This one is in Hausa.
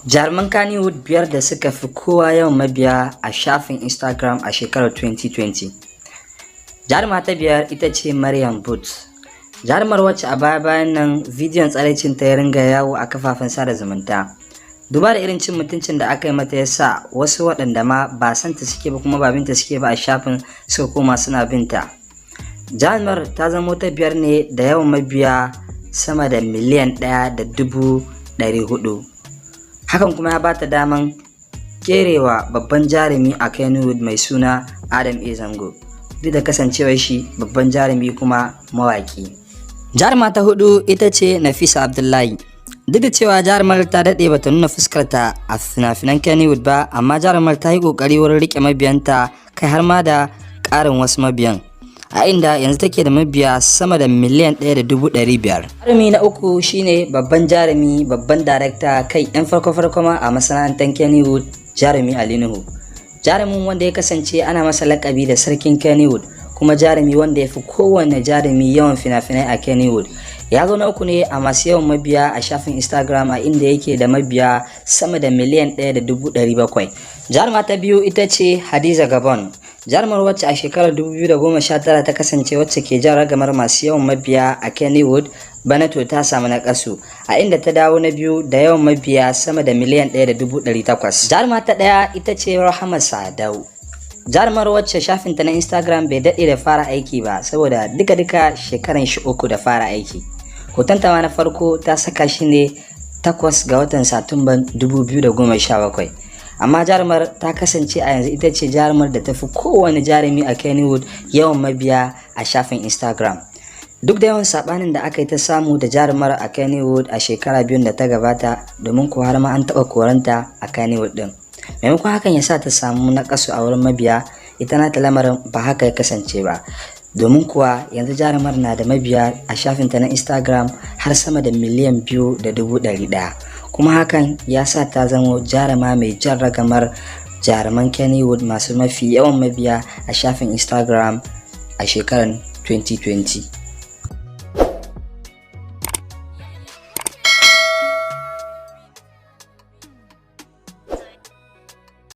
Jaruman Kannywood biyar da suka fi kowa yawan mabiya a shafin Instagram a shekarar 2020. Jaruma ta biyar ita ce Maryam Booth. Jarumar wacce a baya-bayan nan bidiyon tsaraicin ta ya ringa yawo a kafafen sada zumunta. Duba da irin cin mutuncin da aka yi mata yasa wasu waɗanda ma ba santa suke ba kuma ba binta suke ba a shafin suka koma suna binta. Jarumar ta zamo ta biyar ne da yawan mabiya sama da miliyan 1.400. Hakan kuma ya bata daman kerewa babban jarumi a Kannywood mai suna Adam A. Zango, duk da kasancewar shi babban jarumi kuma mawaki. Jaruma ta hudu ita ce Nafisa Abdullahi. Duk da cewa jarumar ta daɗe bata nuna fuskarta a fina-finan Kannywood ba, amma jarumar ta yi ƙoƙari wurin riƙe mabiyanta, kai har ma da ƙarin wasu mabiyan, a inda yanzu take da mabiya sama da miliyan 1.500. Jarumi na uku shine babban jarumi, babban darakta, kai yan farko ma a masana'antar Kannywood, jarumi Ali Nuhu. Jarumin wanda ya kasance ana masa lakabi da sarkin Kannywood, kuma jarumi wanda ya fi kowane jarumi yawan fina-finai a Kannywood. Ya zo na uku ne a masu yawan mabiya a shafin Instagram, a inda yake da mabiya sama da miliyan 1.700. Jaruma ta biyu ita ce Hadiza Gabon. Jarumar wacce a shekarar 2019 ta kasance wacce ke jan ragamar masu yawan mabiya a Kannywood, bana to ta samu naƙasu, a inda ta dawo na biyu da yawan mabiya sama da miliyan 1.800. Jaruma ta ɗaya ita ce Rahama Sadau. Jarumar wacce shafinta na Instagram bai daɗe da fara aiki ba, saboda duka shekaran shi 3 da fara aiki. Hotonta ma na farko ta saka shi ne 8 ga watan Satumban 2017. Amma jarumar ta kasance a yanzu ita ce jarumar da ta fi kowane jarumi a Kannywood yawan mabiya a shafin Instagram. Duk da yawan sabanin da aka yi ta samu da jarumar a Kannywood a shekara biyun da ta gabata, domin ko har ma an taɓa koranta a Kannywood din. Maimakon hakan ya sa ta samu naƙasu a wurin mabiya, ita nata lamarin ba haka ya kasance ba. Domin kuwa yanzu jarumar na da mabiya a shafinta na Instagram har sama da miliyan 2.100. Kuma hakan ya sa ta zama jaruma mai jan ragamar jaruman Kannywood masu mafi yawan mabiya a shafin Instagram a shekarar 2020.